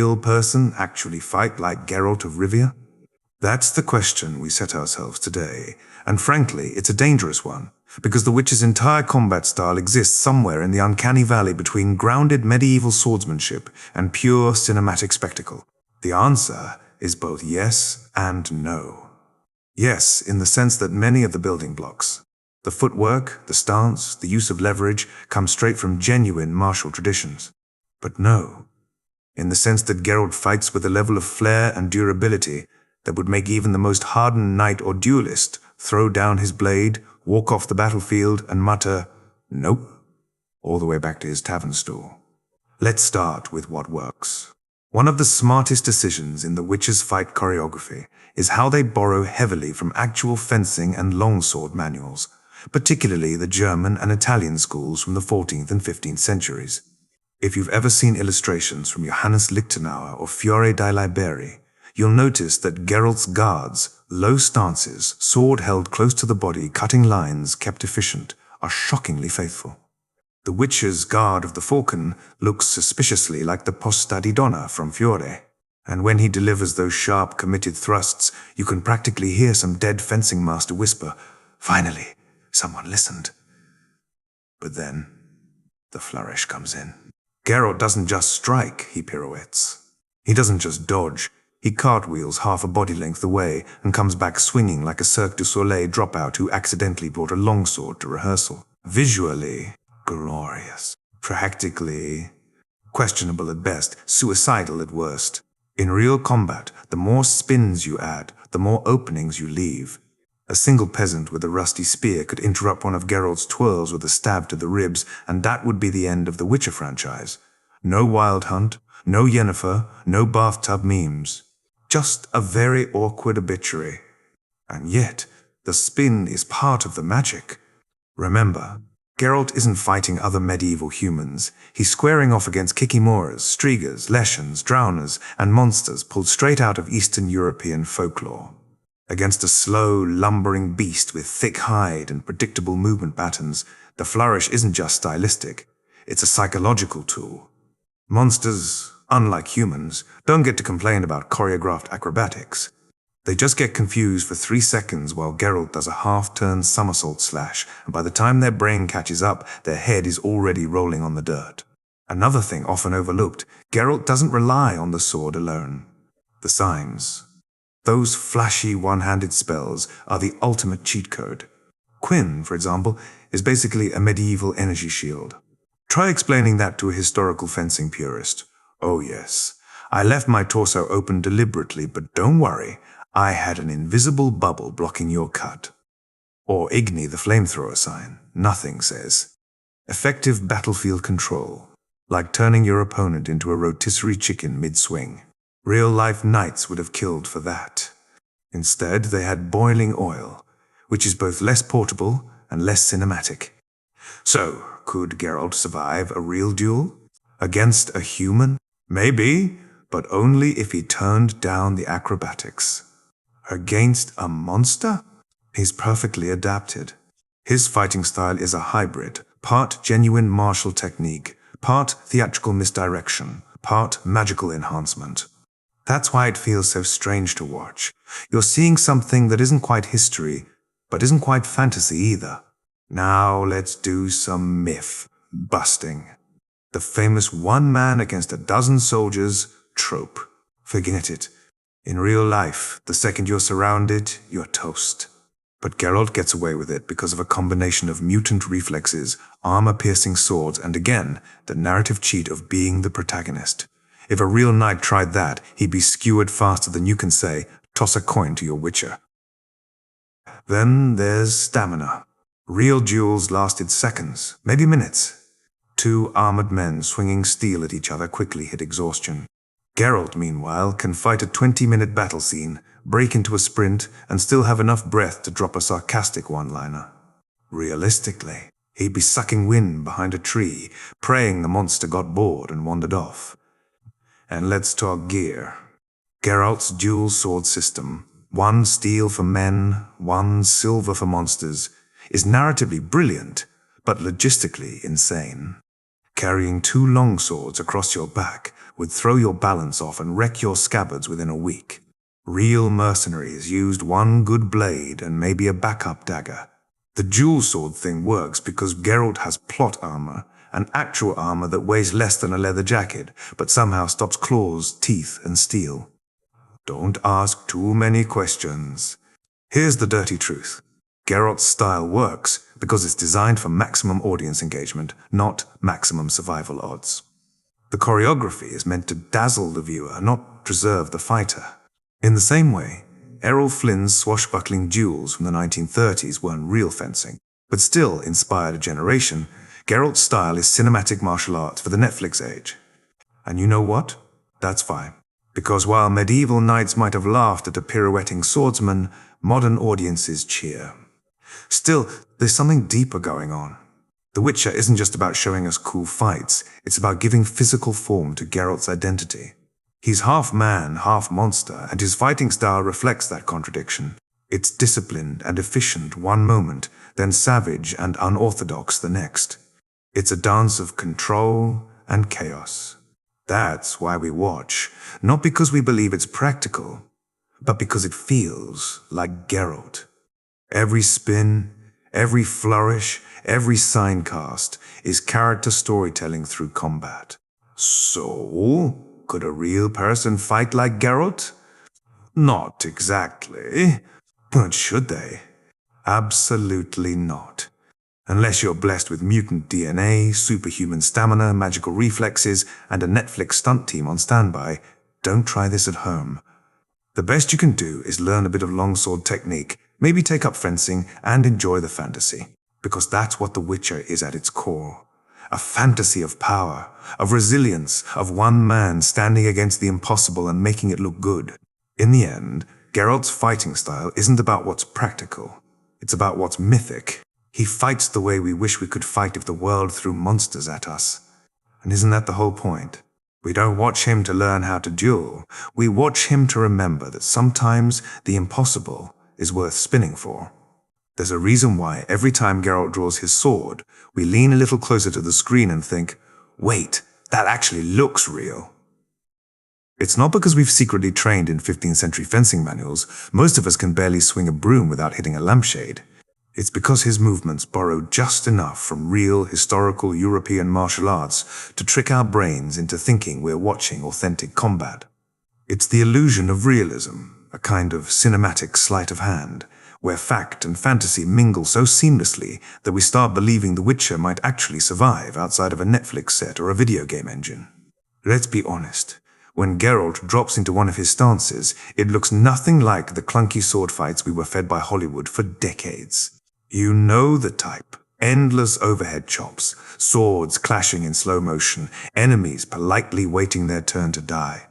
real person actually fight like Geralt of Rivia? That's the question we set ourselves today, and frankly, it's a dangerous one, because the Witcher's entire combat style exists somewhere in the uncanny valley between grounded medieval swordsmanship and pure cinematic spectacle. The answer is both yes and no. Yes, in the sense that many of the building blocks, the footwork, the stance, the use of leverage, come straight from genuine martial traditions. But no, in the sense that Geralt fights with a level of flair and durability that would make even the most hardened knight or duelist throw down his blade, walk off the battlefield, and mutter, "Nope," all the way back to his tavern stool. Let's start with what works. One of the smartest decisions in the Witcher's fight choreography is how they borrow heavily from actual fencing and longsword manuals, particularly the German and Italian schools from the 14th and 15th centuries. If you've ever seen illustrations from Johannes Lichtenauer or Fiore dei Liberi, you'll notice that Geralt's guards, low stances, sword held close to the body, cutting lines kept efficient, are shockingly faithful. The Witcher's Guard of the Falcon looks suspiciously like the Posta di Donna from Fiore, and when he delivers those sharp, committed thrusts, you can practically hear some dead fencing master whisper, "Finally, someone listened." But then, the flourish comes in. Geralt doesn't just strike, he pirouettes. He doesn't just dodge, he cartwheels half a body length away and comes back swinging like a Cirque du Soleil dropout who accidentally brought a longsword to rehearsal. Visually, glorious. Practically, questionable at best, suicidal at worst. In real combat, the more spins you add, the more openings you leave. A single peasant with a rusty spear could interrupt one of Geralt's twirls with a stab to the ribs, and that would be the end of the Witcher franchise. No Wild Hunt, no Yennefer, no bathtub memes. Just a very awkward obituary. And yet, the spin is part of the magic. Remember, Geralt isn't fighting other medieval humans. He's squaring off against Kikimoras, Strigas, Leshens, Drowners, and monsters pulled straight out of Eastern European folklore. Against a slow, lumbering beast with thick hide and predictable movement patterns, the flourish isn't just stylistic, it's a psychological tool. Monsters, unlike humans, don't get to complain about choreographed acrobatics. They just get confused for 3 seconds while Geralt does a half-turn somersault slash, and by the time their brain catches up, their head is already rolling on the dirt. Another thing often overlooked, Geralt doesn't rely on the sword alone. The signs. Those flashy one-handed spells are the ultimate cheat code. Quinn, for example, is basically a medieval energy shield. Try explaining that to a historical fencing purist. "Oh yes, I left my torso open deliberately, but don't worry, I had an invisible bubble blocking your cut." Or Igni the flamethrower sign. Nothing says. Effective battlefield control, like turning your opponent into a rotisserie chicken mid-swing. Real-life knights would have killed for that. Instead, they had boiling oil, which is both less portable and less cinematic. So, could Geralt survive a real duel? Against a human? Maybe, but only if he turned down the acrobatics. Against a monster? He's perfectly adapted. His fighting style is a hybrid, part genuine martial technique, part theatrical misdirection, part magical enhancement. That's why it feels so strange to watch. You're seeing something that isn't quite history, but isn't quite fantasy either. Now let's do some myth busting. The famous one man against a dozen soldiers trope. Forget it. In real life, the second you're surrounded, you're toast. But Geralt gets away with it because of a combination of mutant reflexes, armor-piercing swords, and again, the narrative cheat of being the protagonist. If a real knight tried that, he'd be skewered faster than you can say, "Toss a coin to your Witcher." Then there's stamina. Real duels lasted seconds, maybe minutes. 2 armored men swinging steel at each other quickly hit exhaustion. Geralt, meanwhile, can fight a 20-minute battle scene, break into a sprint, and still have enough breath to drop a sarcastic one-liner. Realistically, he'd be sucking wind behind a tree, praying the monster got bored and wandered off. And let's talk gear. Geralt's dual sword system, 1 steel for men, 1 silver for monsters, is narratively brilliant, but logistically insane. Carrying 2 long swords across your back would throw your balance off and wreck your scabbards within a week. Real mercenaries used 1 good blade and maybe a backup dagger. The dual sword thing works because Geralt has plot armor, an actual armor that weighs less than a leather jacket, but somehow stops claws, teeth, and steel. Don't ask too many questions. Here's the dirty truth. Geralt's style works because it's designed for maximum audience engagement, not maximum survival odds. The choreography is meant to dazzle the viewer, not preserve the fighter. In the same way, Errol Flynn's swashbuckling duels from the 1930s weren't real fencing, but still inspired a generation. Geralt's style is cinematic martial arts for the Netflix age. And you know what? That's fine. Because while medieval knights might have laughed at a pirouetting swordsman, modern audiences cheer. Still, there's something deeper going on. The Witcher isn't just about showing us cool fights, it's about giving physical form to Geralt's identity. He's half man, half monster, and his fighting style reflects that contradiction. It's disciplined and efficient one moment, then savage and unorthodox the next. It's a dance of control and chaos. That's why we watch, not because we believe it's practical, but because it feels like Geralt. Every spin, every flourish, every sign cast is character storytelling through combat. So, could a real person fight like Geralt? Not exactly. But should they? Absolutely not. Unless you're blessed with mutant DNA, superhuman stamina, magical reflexes, and a Netflix stunt team on standby, don't try this at home. The best you can do is learn a bit of longsword technique, maybe take up fencing, and enjoy the fantasy. Because that's what The Witcher is at its core. A fantasy of power, of resilience, of one man standing against the impossible and making it look good. In the end, Geralt's fighting style isn't about what's practical. It's about what's mythic. He fights the way we wish we could fight if the world threw monsters at us. And isn't that the whole point? We don't watch him to learn how to duel. We watch him to remember that sometimes the impossible is worth spinning for. There's a reason why every time Geralt draws his sword, we lean a little closer to the screen and think, wait, that actually looks real. It's not because we've secretly trained in 15th century fencing manuals. Most of us can barely swing a broom without hitting a lampshade. It's because his movements borrow just enough from real, historical European martial arts to trick our brains into thinking we're watching authentic combat. It's the illusion of realism, a kind of cinematic sleight of hand, where fact and fantasy mingle so seamlessly that we start believing The Witcher might actually survive outside of a Netflix set or a video game engine. Let's be honest. When Geralt drops into one of his stances, it looks nothing like the clunky sword fights we were fed by Hollywood for decades. You know the type. Endless overhead chops, swords clashing in slow motion, enemies politely waiting their turn to die.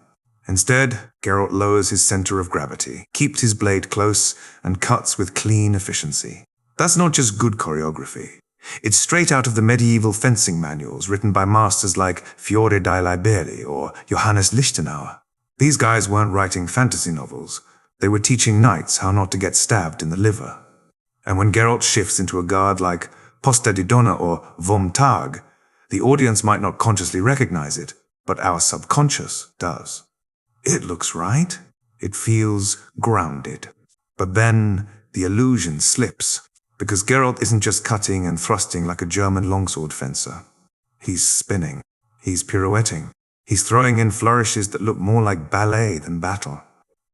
Instead, Geralt lowers his center of gravity, keeps his blade close, and cuts with clean efficiency. That's not just good choreography. It's straight out of the medieval fencing manuals written by masters like Fiore dai Liberi or Johannes Lichtenauer. These guys weren't writing fantasy novels. They were teaching knights how not to get stabbed in the liver. And when Geralt shifts into a guard like Posta di Donna or Vom Tag, the audience might not consciously recognize it, but our subconscious does. It looks right. It feels grounded. But then the illusion slips, because Geralt isn't just cutting and thrusting like a German longsword fencer. He's spinning. He's pirouetting. He's throwing in flourishes that look more like ballet than battle.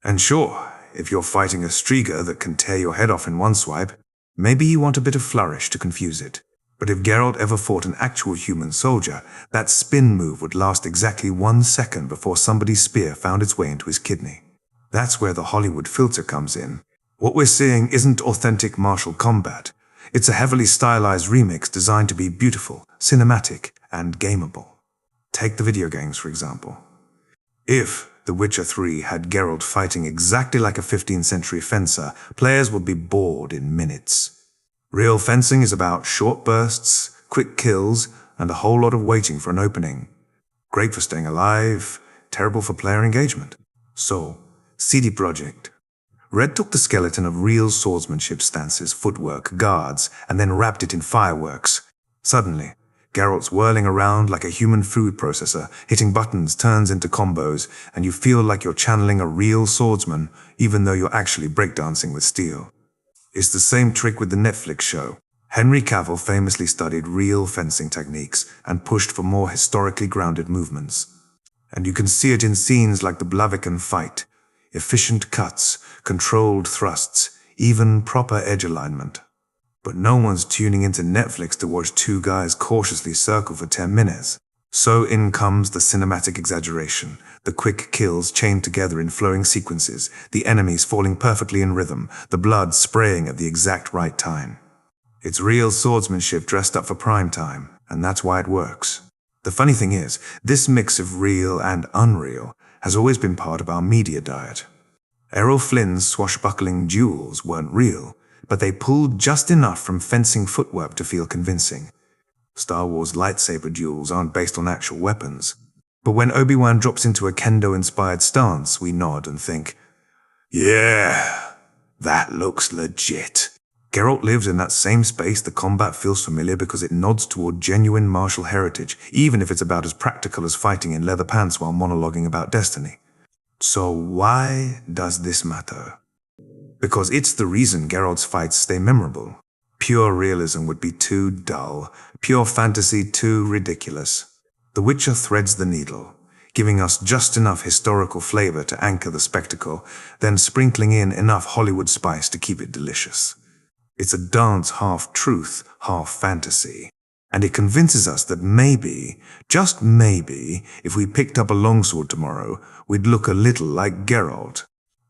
And sure, if you're fighting a Striga that can tear your head off in one swipe, maybe you want a bit of flourish to confuse it. But if Geralt ever fought an actual human soldier, that spin move would last exactly 1 second before somebody's spear found its way into his kidney. That's where the Hollywood filter comes in. What we're seeing isn't authentic martial combat. It's a heavily stylized remix designed to be beautiful, cinematic, and gameable. Take the video games, for example. If The Witcher 3 had Geralt fighting exactly like a 15th century fencer, players would be bored in minutes. Real fencing is about short bursts, quick kills, and a whole lot of waiting for an opening. Great for staying alive, terrible for player engagement. So, CD Projekt. Red took the skeleton of real swordsmanship stances, footwork, guards, and then wrapped it in fireworks. Suddenly, Geralt's whirling around like a human food processor, hitting buttons turns into combos, and you feel like you're channeling a real swordsman, even though you're actually breakdancing with steel. It's the same trick with the Netflix show. Henry Cavill famously studied real fencing techniques and pushed for more historically grounded movements. And you can see it in scenes like the Blaviken fight. Efficient cuts, controlled thrusts, even proper edge alignment. But no one's tuning into Netflix to watch two guys cautiously circle for 10 minutes. So in comes the cinematic exaggeration, the quick kills chained together in flowing sequences, the enemies falling perfectly in rhythm, the blood spraying at the exact right time. It's real swordsmanship dressed up for prime time, and that's why it works. The funny thing is, this mix of real and unreal has always been part of our media diet. Errol Flynn's swashbuckling duels weren't real, but they pulled just enough from fencing footwork to feel convincing. Star Wars lightsaber duels aren't based on actual weapons, but when Obi-Wan drops into a kendo-inspired stance, we nod and think, yeah, that looks legit. Geralt lives in that same space. The combat feels familiar because it nods toward genuine martial heritage, even if it's about as practical as fighting in leather pants while monologuing about destiny. So why does this matter? Because it's the reason Geralt's fights stay memorable. Pure realism would be too dull, pure fantasy too ridiculous. The Witcher threads the needle, giving us just enough historical flavor to anchor the spectacle, then sprinkling in enough Hollywood spice to keep it delicious. It's a dance half truth, half fantasy. And it convinces us that maybe, just maybe, if we picked up a longsword tomorrow, we'd look a little like Geralt.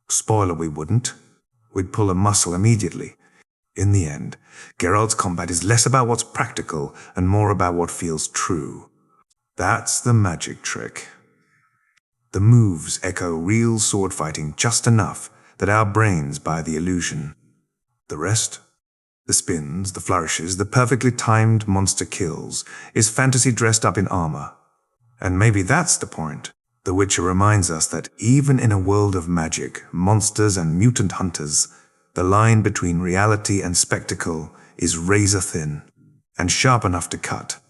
Spoiler, we wouldn't. We'd pull a muscle immediately. In the end, Geralt's combat is less about what's practical and more about what feels true. That's the magic trick. The moves echo real sword fighting just enough that our brains buy the illusion. The rest? The spins, the flourishes, the perfectly timed monster kills, is fantasy dressed up in armor. And maybe that's the point. The Witcher reminds us that even in a world of magic, monsters and mutant hunters, the line between reality and spectacle is razor thin and sharp enough to cut.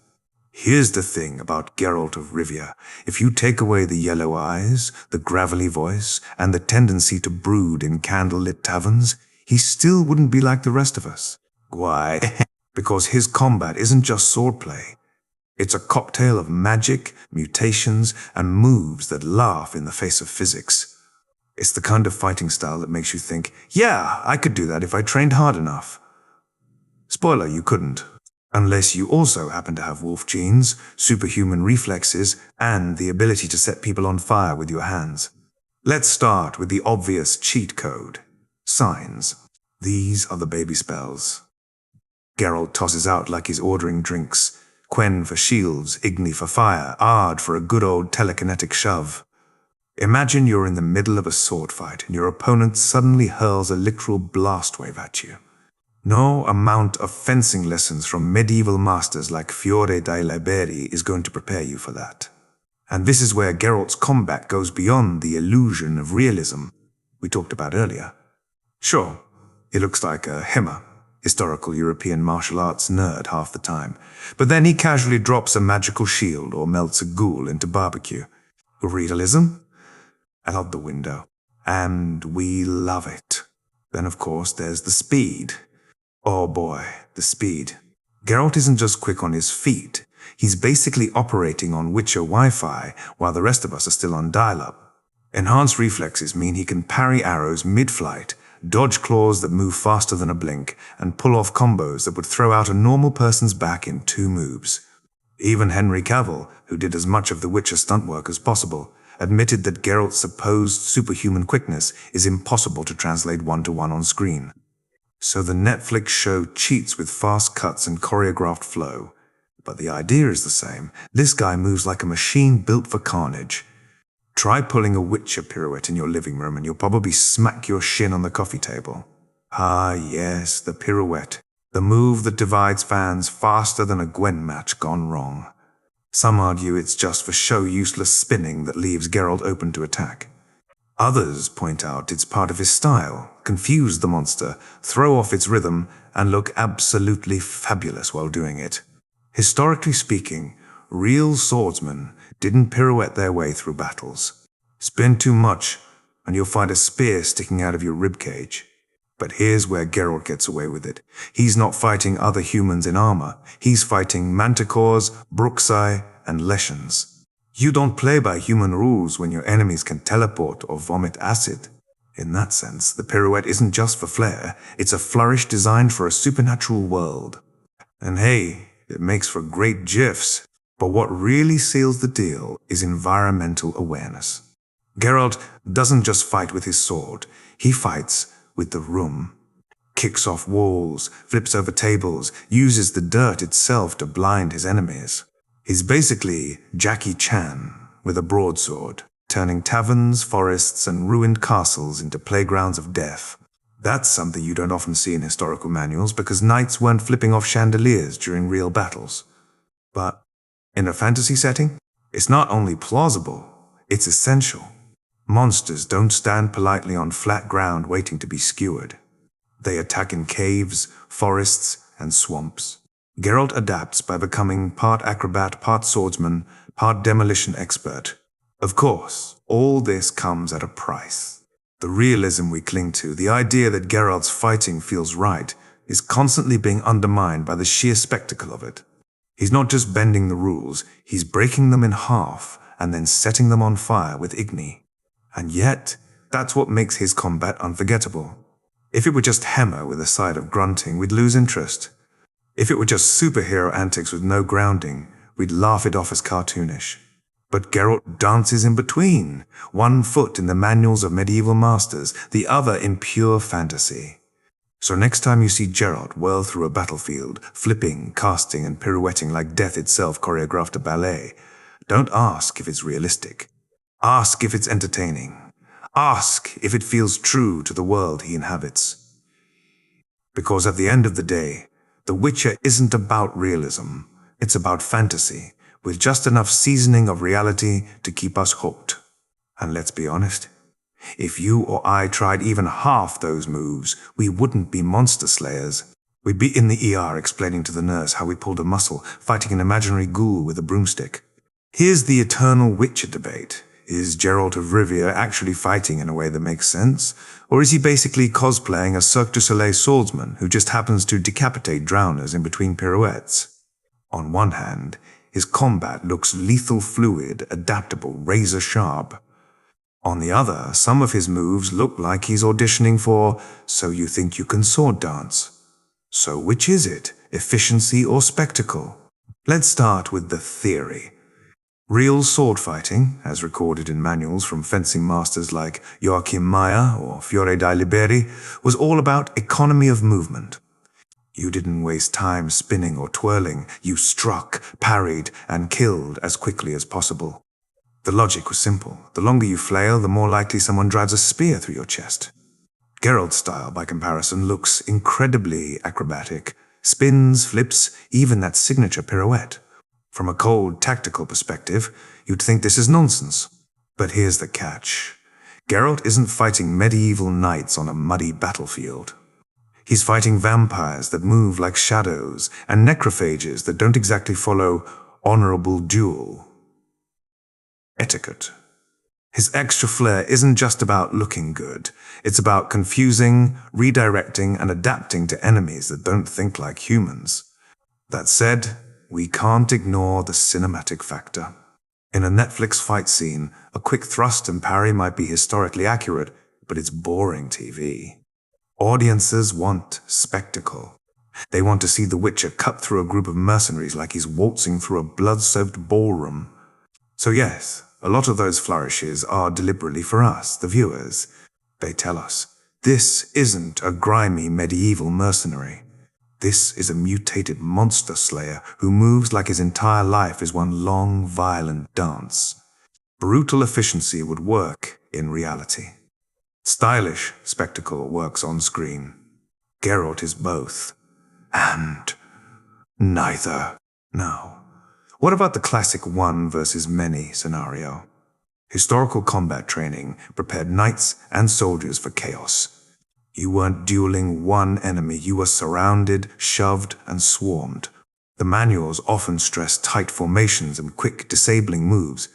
Here's the thing about Geralt of Rivia. If you take away the yellow eyes, the gravelly voice, and the tendency to brood in candlelit taverns, he still wouldn't be like the rest of us. Why? Because his combat isn't just swordplay. It's a cocktail of magic, mutations, and moves that laugh in the face of physics. It's the kind of fighting style that makes you think, yeah, I could do that if I trained hard enough. Spoiler, you couldn't. Unless you also happen to have wolf genes, superhuman reflexes, and the ability to set people on fire with your hands. Let's start with the obvious cheat code. Signs. These are the baby spells. Geralt tosses out like he's ordering drinks. Quen for shields, Igni for fire, Ard for a good old telekinetic shove. Imagine you're in the middle of a sword fight and your opponent suddenly hurls a literal blast wave at you. No amount of fencing lessons from medieval masters like Fiore dei Liberi is going to prepare you for that. And this is where Geralt's combat goes beyond the illusion of realism we talked about earlier. Sure, he looks like a Hema, historical European martial arts nerd half the time, but then he casually drops a magical shield or melts a ghoul into barbecue. Realism? Out the window. And we love it. Then of course there's the speed. Oh boy, the speed. Geralt isn't just quick on his feet, he's basically operating on Witcher Wi-Fi while the rest of us are still on dial-up. Enhanced reflexes mean he can parry arrows mid-flight, dodge claws that move faster than a blink, and pull off combos that would throw out a normal person's back in 2 moves. Even Henry Cavill, who did as much of the Witcher stunt work as possible, admitted that Geralt's supposed superhuman quickness is impossible to translate one-to-one on screen. So the Netflix show cheats with fast cuts and choreographed flow. But the idea is the same. This guy moves like a machine built for carnage. Try pulling a Witcher pirouette in your living room and you'll probably smack your shin on the coffee table. Ah yes, the pirouette. The move that divides fans faster than a Gwen match gone wrong. Some argue it's just for show useless spinning that leaves Geralt open to attack. Others point out it's part of his style, confuse the monster, throw off its rhythm, and look absolutely fabulous while doing it. Historically speaking, real swordsmen didn't pirouette their way through battles. Spin too much, and you'll find a spear sticking out of your ribcage. But here's where Geralt gets away with it. He's not fighting other humans in armor. He's fighting manticores, bruxi, and leshens. You don't play by human rules when your enemies can teleport or vomit acid. In that sense, the pirouette isn't just for flair, it's a flourish designed for a supernatural world. And hey, it makes for great gifs. But what really seals the deal is environmental awareness. Geralt doesn't just fight with his sword, he fights with the room. Kicks off walls, flips over tables, uses the dirt itself to blind his enemies. He's basically Jackie Chan with a broadsword, turning taverns, forests, and ruined castles into playgrounds of death. That's something you don't often see in historical manuals because knights weren't flipping off chandeliers during real battles. But in a fantasy setting, it's not only plausible, it's essential. Monsters don't stand politely on flat ground waiting to be skewered. They attack in caves, forests, and swamps. Geralt adapts by becoming part acrobat, part swordsman, part demolition expert. Of course, all this comes at a price. The realism we cling to, the idea that Geralt's fighting feels right, is constantly being undermined by the sheer spectacle of it. He's not just bending the rules, he's breaking them in half and then setting them on fire with igni. And yet, that's what makes his combat unforgettable. If it were just hammer with a side of grunting, we'd lose interest. If it were just superhero antics with no grounding, we'd laugh it off as cartoonish. But Geralt dances in between, one foot in the manuals of medieval masters, the other in pure fantasy. So next time you see Geralt whirl through a battlefield, flipping, casting, and pirouetting like death itself choreographed a ballet, don't ask if it's realistic. Ask if it's entertaining. Ask if it feels true to the world he inhabits. Because at the end of the day, The Witcher isn't about realism. It's about fantasy, with just enough seasoning of reality to keep us hooked. And let's be honest, if you or I tried even half those moves, we wouldn't be monster slayers. We'd be in the ER explaining to the nurse how we pulled a muscle, fighting an imaginary ghoul with a broomstick. Here's the eternal Witcher debate. Is Geralt of Rivia actually fighting in a way that makes sense? Or is he basically cosplaying a Cirque du Soleil swordsman who just happens to decapitate drowners in between pirouettes? On one hand, his combat looks lethal fluid, adaptable, razor sharp. On the other, some of his moves look like he's auditioning for So You Think You Can Sword Dance. So which is it, efficiency or spectacle? Let's start with the theory. Real sword fighting, as recorded in manuals from fencing masters like Joachim Meyer or Fiore dai Liberi, was all about economy of movement. You didn't waste time spinning or twirling, you struck, parried, and killed as quickly as possible. The logic was simple. The longer you flail, the more likely someone drives a spear through your chest. Geralt's style, by comparison, looks incredibly acrobatic. Spins, flips, even that signature pirouette. From a cold, tactical perspective, you'd think this is nonsense. But here's the catch. Geralt isn't fighting medieval knights on a muddy battlefield. He's fighting vampires that move like shadows, and necrophages that don't exactly follow honorable duel etiquette. His extra flair isn't just about looking good. It's about confusing, redirecting, and adapting to enemies that don't think like humans. That said, we can't ignore the cinematic factor. In a Netflix fight scene, a quick thrust and parry might be historically accurate, but it's boring TV. Audiences want spectacle. They want to see the Witcher cut through a group of mercenaries like he's waltzing through a blood-soaked ballroom. So yes, a lot of those flourishes are deliberately for us, the viewers. They tell us, this isn't a grimy medieval mercenary. This is a mutated monster slayer who moves like his entire life is one long, violent dance. Brutal efficiency would work in reality. Stylish spectacle works on screen. Geralt is both. And neither. Now, what about the classic one versus many scenario? Historical combat training prepared knights and soldiers for chaos. You weren't dueling one enemy, you were surrounded, shoved, and swarmed. The manuals often stress tight formations and quick disabling moves.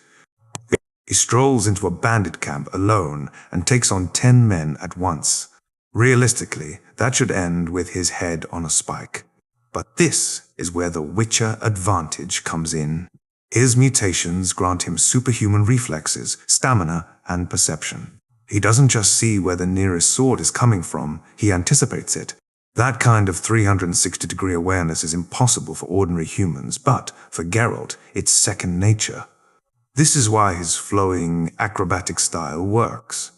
He strolls into a bandit camp alone and takes on 10 men at once. Realistically, that should end with his head on a spike. But this is where the Witcher advantage comes in. His mutations grant him superhuman reflexes, stamina, and perception. He doesn't just see where the nearest sword is coming from, he anticipates it. That kind of 360-degree awareness is impossible for ordinary humans, but for Geralt, it's second nature. This is why his flowing, acrobatic style works.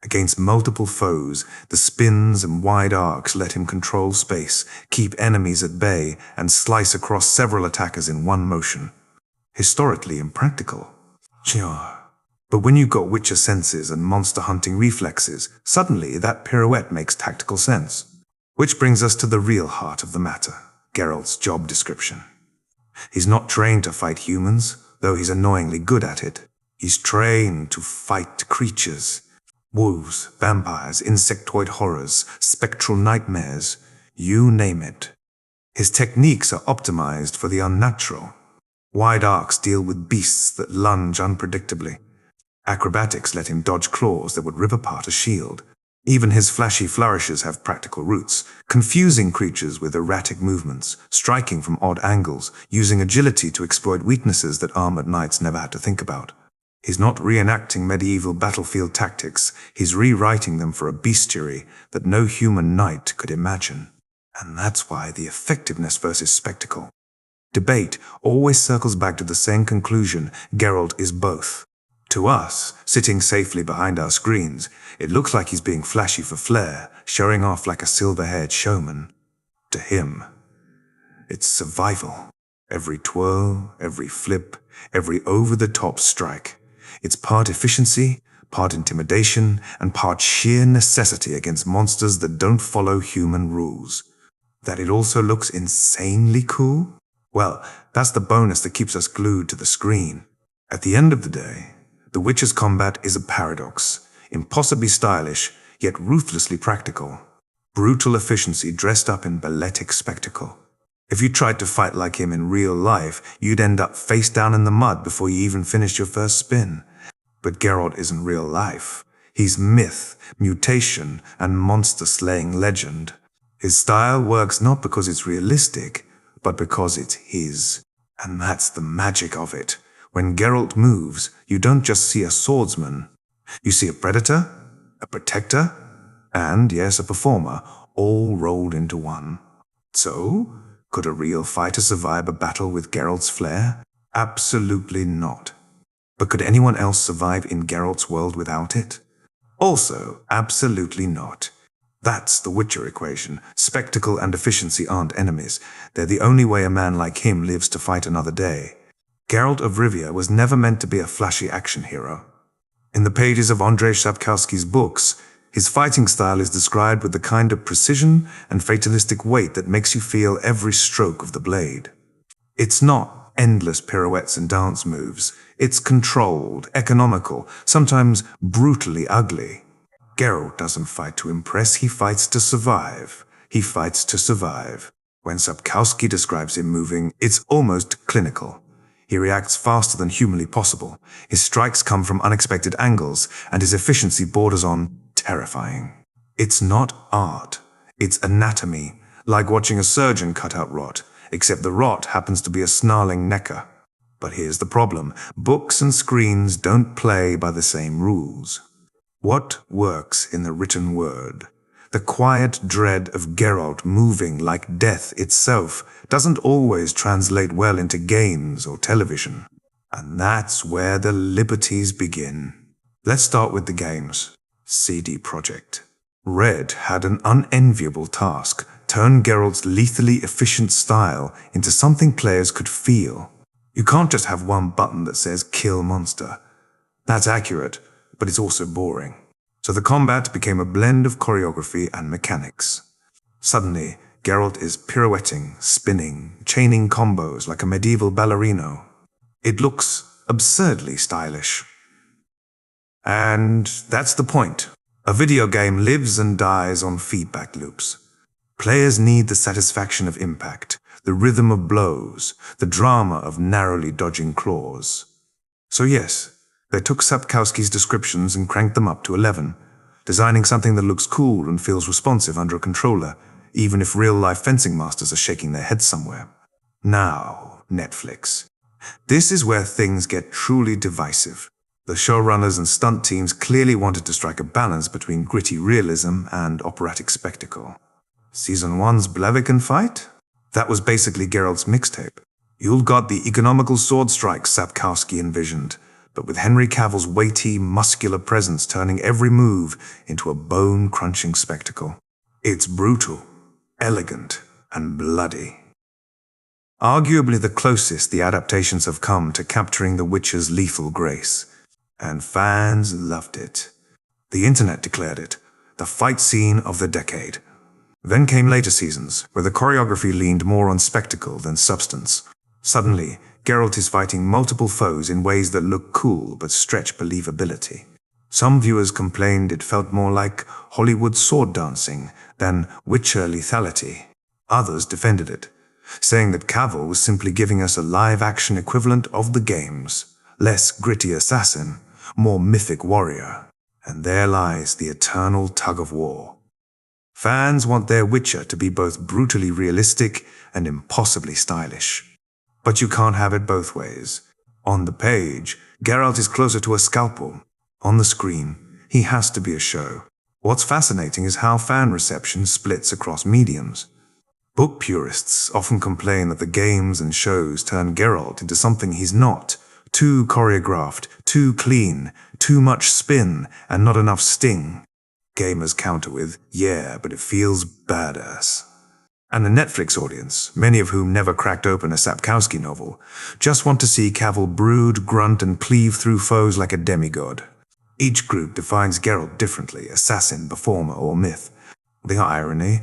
Against multiple foes, the spins and wide arcs let him control space, keep enemies at bay, and slice across several attackers in one motion. Historically impractical. Sure. But when you've got Witcher senses and monster hunting reflexes, suddenly that pirouette makes tactical sense. Which brings us to the real heart of the matter, Geralt's job description. He's not trained to fight humans, though he's annoyingly good at it. He's trained to fight creatures. Wolves, vampires, insectoid horrors, spectral nightmares, you name it. His techniques are optimized for the unnatural. Wide arcs deal with beasts that lunge unpredictably. Acrobatics let him dodge claws that would rip apart a shield. Even his flashy flourishes have practical roots, confusing creatures with erratic movements, striking from odd angles, using agility to exploit weaknesses that armored knights never had to think about. He's not reenacting medieval battlefield tactics, he's rewriting them for a bestiary that no human knight could imagine. And that's why the effectiveness versus spectacle. Debate always circles back to the same conclusion: Geralt is both. To us, sitting safely behind our screens, it looks like he's being flashy for flair, showing off like a silver-haired showman. To him, it's survival. Every twirl, every flip, every over-the-top strike. It's part efficiency, part intimidation, and part sheer necessity against monsters that don't follow human rules. That it also looks insanely cool? Well, that's the bonus that keeps us glued to the screen. At the end of the day, The Witcher's combat is a paradox, impossibly stylish, yet ruthlessly practical. Brutal efficiency dressed up in balletic spectacle. If you tried to fight like him in real life, you'd end up face down in the mud before you even finished your first spin. But Geralt isn't real life. He's myth, mutation, and monster-slaying legend. His style works not because it's realistic, but because it's his. And that's the magic of it. When Geralt moves, you don't just see a swordsman. You see a predator, a protector, and, yes, a performer, all rolled into one. So, could a real fighter survive a battle with Geralt's flair? Absolutely not. But could anyone else survive in Geralt's world without it? Also, absolutely not. That's the Witcher equation. Spectacle and efficiency aren't enemies. They're the only way a man like him lives to fight another day. Geralt of Rivia was never meant to be a flashy action hero. In the pages of Andrzej Sapkowski's books, his fighting style is described with the kind of precision and fatalistic weight that makes you feel every stroke of the blade. It's not endless pirouettes and dance moves. It's controlled, economical, sometimes brutally ugly. Geralt doesn't fight to impress, he fights to survive. He fights to survive. When Sapkowski describes him moving, it's almost clinical. He reacts faster than humanly possible. His strikes come from unexpected angles, and his efficiency borders on terrifying. It's not art. It's anatomy, like watching a surgeon cut out rot, except the rot happens to be a snarling necker. But here's the problem. Books and screens don't play by the same rules. What works in the written word? The quiet dread of Geralt moving like death itself doesn't always translate well into games or television. And that's where the liberties begin. Let's start with the games. CD Projekt Red had an unenviable task: turn Geralt's lethally efficient style into something players could feel. You can't just have one button that says kill monster. That's accurate, but it's also boring. So the combat became a blend of choreography and mechanics. Suddenly, Geralt is pirouetting, spinning, chaining combos like a medieval ballerino. It looks absurdly stylish. And that's the point. A video game lives and dies on feedback loops. Players need the satisfaction of impact, the rhythm of blows, the drama of narrowly dodging claws. So yes, they took Sapkowski's descriptions and cranked them up to 11, designing something that looks cool and feels responsive under a controller, even if real-life fencing masters are shaking their heads somewhere. Now, Netflix. This is where things get truly divisive. The showrunners and stunt teams clearly wanted to strike a balance between gritty realism and operatic spectacle. Season 1's Blaviken fight? That was basically Geralt's mixtape. You've got the economical sword strikes Sapkowski envisioned, but with Henry Cavill's weighty, muscular presence turning every move into a bone-crunching spectacle. It's brutal, elegant, and bloody. Arguably the closest the adaptations have come to capturing the Witcher's lethal grace. And fans loved it. The internet declared it the fight scene of the decade. Then came later seasons, where the choreography leaned more on spectacle than substance. Suddenly, Geralt is fighting multiple foes in ways that look cool but stretch believability. Some viewers complained it felt more like Hollywood sword dancing than Witcher lethality. Others defended it, saying that Cavill was simply giving us a live-action equivalent of the games. Less gritty assassin, more mythic warrior. And there lies the eternal tug-of-war. Fans want their Witcher to be both brutally realistic and impossibly stylish. But you can't have it both ways. On the page, Geralt is closer to a scalpel. On the screen, he has to be a show. What's fascinating is how fan reception splits across mediums. Book purists often complain that the games and shows turn Geralt into something he's not. Too choreographed, too clean, too much spin, and not enough sting. Gamers counter with, yeah, but it feels badass. And the Netflix audience, many of whom never cracked open a Sapkowski novel, just want to see Cavill brood, grunt, and cleave through foes like a demigod. Each group defines Geralt differently, assassin, performer, or myth. The irony?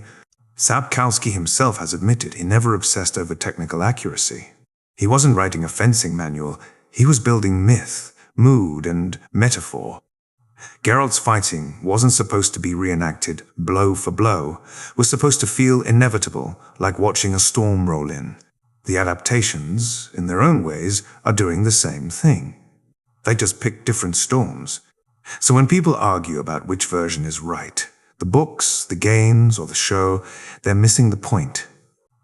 Sapkowski himself has admitted he never obsessed over technical accuracy. He wasn't writing a fencing manual, he was building myth, mood, and metaphor. Geralt's fighting wasn't supposed to be reenacted blow for blow, was supposed to feel inevitable, like watching a storm roll in. The adaptations, in their own ways, are doing the same thing. They just pick different storms. So when people argue about which version is right, the books, the games, or the show, they're missing the point.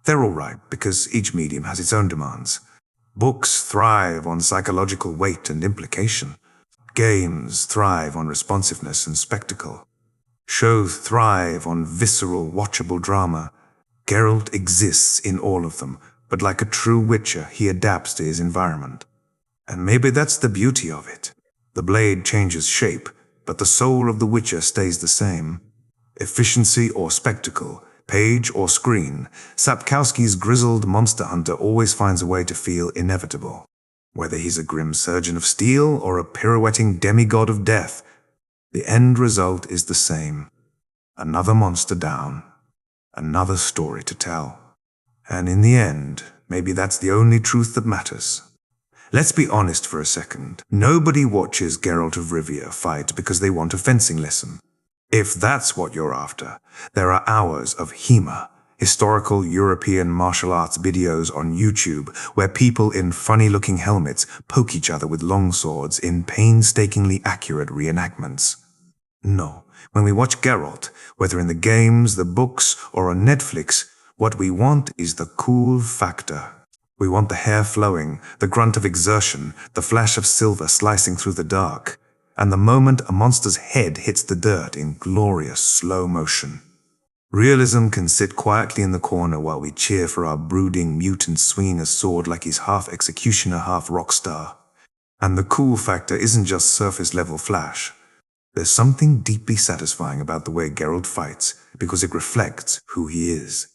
They're all right because each medium has its own demands. Books thrive on psychological weight and implication. Games thrive on responsiveness and spectacle. Shows thrive on visceral, watchable drama. Geralt exists in all of them, but like a true Witcher, he adapts to his environment. And maybe that's the beauty of it. The blade changes shape, but the soul of the Witcher stays the same. Efficiency or spectacle, page or screen, Sapkowski's grizzled monster hunter always finds a way to feel inevitable. Whether he's a grim surgeon of steel or a pirouetting demigod of death, the end result is the same. Another monster down, another story to tell. And in the end, maybe that's the only truth that matters. Let's be honest for a second. Nobody watches Geralt of Rivia fight because they want a fencing lesson. If that's what you're after, there are hours of HEMA, historical European martial arts videos on YouTube where people in funny-looking helmets poke each other with longswords in painstakingly accurate reenactments. No, when we watch Geralt, whether in the games, the books, or on Netflix, what we want is the cool factor. We want the hair flowing, the grunt of exertion, the flash of silver slicing through the dark, and the moment a monster's head hits the dirt in glorious slow motion. Realism can sit quietly in the corner while we cheer for our brooding mutant swinging a sword like he's half executioner, half rock star. And the cool factor isn't just surface-level flash. There's something deeply satisfying about the way Geralt fights because it reflects who he is.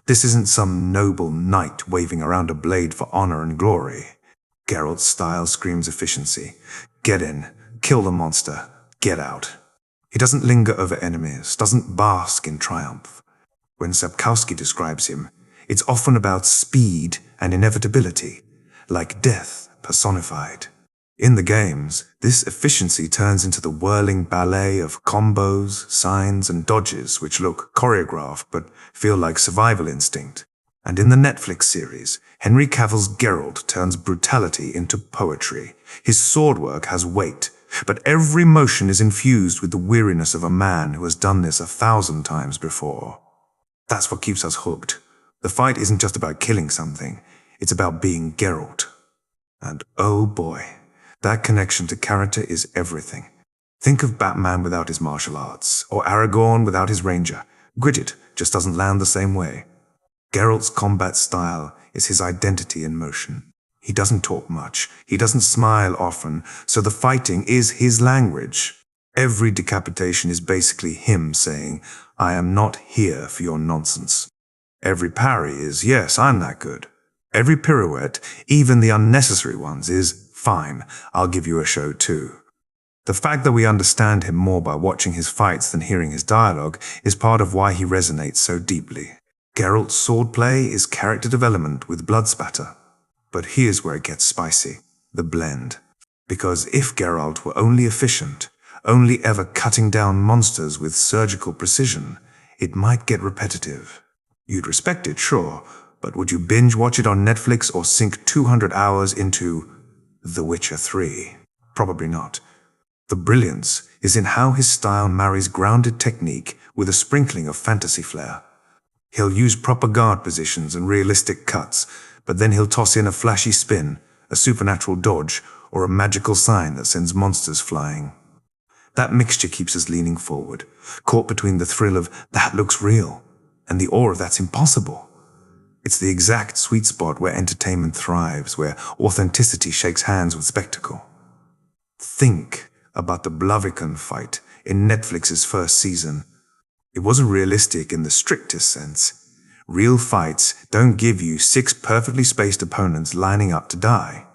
This isn't some noble knight waving around a blade for honor and glory. Geralt's style screams efficiency. Get in, kill the monster, get out. He doesn't linger over enemies, doesn't bask in triumph. When Sapkowski describes him, it's often about speed and inevitability, like death personified. In the games, this efficiency turns into the whirling ballet of combos, signs, and dodges which look choreographed but feel like survival instinct. And in the Netflix series, Henry Cavill's Geralt turns brutality into poetry. His swordwork has weight, but every motion is infused with the weariness of a man who has done this 1,000 times before. That's what keeps us hooked. The fight isn't just about killing something, it's about being Geralt. And oh boy, that connection to character is everything. Think of Batman without his martial arts, or Aragorn without his ranger. Gridget just doesn't land the same way. Geralt's combat style is his identity in motion. He doesn't talk much, he doesn't smile often, so the fighting is his language. Every decapitation is basically him saying, I am not here for your nonsense. Every parry is, yes, I'm that good. Every pirouette, even the unnecessary ones, is, fine, I'll give you a show too. The fact that we understand him more by watching his fights than hearing his dialogue is part of why he resonates so deeply. Geralt's swordplay is character development with blood spatter. But here's where it gets spicy, the blend. Because if Geralt were only efficient, only ever cutting down monsters with surgical precision, it might get repetitive. You'd respect it, sure, but would you binge watch it on Netflix or sink 200 hours into The Witcher 3? Probably not. The brilliance is in how his style marries grounded technique with a sprinkling of fantasy flair. He'll use proper guard positions and realistic cuts, but then he'll toss in a flashy spin, a supernatural dodge, or a magical sign that sends monsters flying. That mixture keeps us leaning forward, caught between the thrill of that looks real and the awe of that's impossible. It's the exact sweet spot where entertainment thrives, where authenticity shakes hands with spectacle. Think about the Blaviken fight in Netflix's first season. It wasn't realistic in the strictest sense. Real fights don't give you 6 perfectly spaced opponents lining up to die.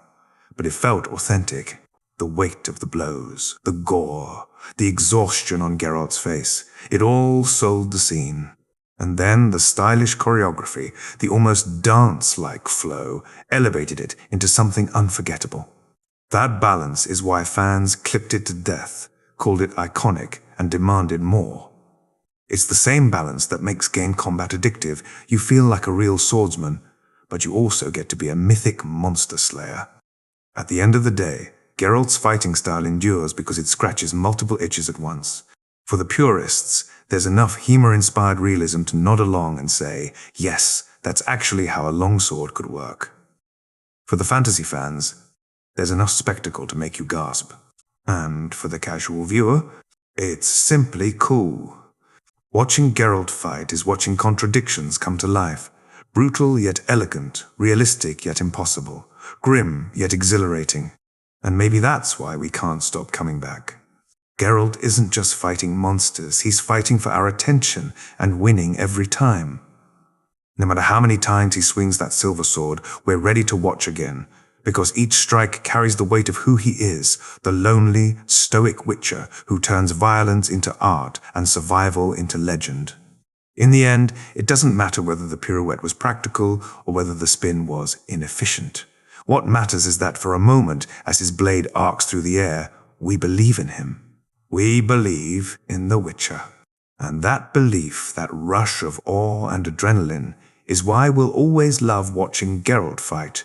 But it felt authentic. The weight of the blows, the gore, the exhaustion on Geralt's face, it all sold the scene. And then the stylish choreography, the almost dance-like flow, elevated it into something unforgettable. That balance is why fans clipped it to death, called it iconic, and demanded more. It's the same balance that makes game combat addictive. You feel like a real swordsman, but you also get to be a mythic monster slayer. At the end of the day, Geralt's fighting style endures because it scratches multiple itches at once. For the purists, there's enough humor-inspired realism to nod along and say, yes, that's actually how a longsword could work. For the fantasy fans, there's enough spectacle to make you gasp. And for the casual viewer, it's simply cool. Watching Geralt fight is watching contradictions come to life. Brutal yet elegant, realistic yet impossible, grim yet exhilarating. And maybe that's why we can't stop coming back. Geralt isn't just fighting monsters, he's fighting for our attention and winning every time. No matter how many times he swings that silver sword, we're ready to watch again, because each strike carries the weight of who he is, the lonely, stoic witcher who turns violence into art and survival into legend. In the end, it doesn't matter whether the pirouette was practical or whether the spin was inefficient. What matters is that for a moment, as his blade arcs through the air, we believe in him. We believe in the Witcher. And that belief, that rush of awe and adrenaline, is why we'll always love watching Geralt fight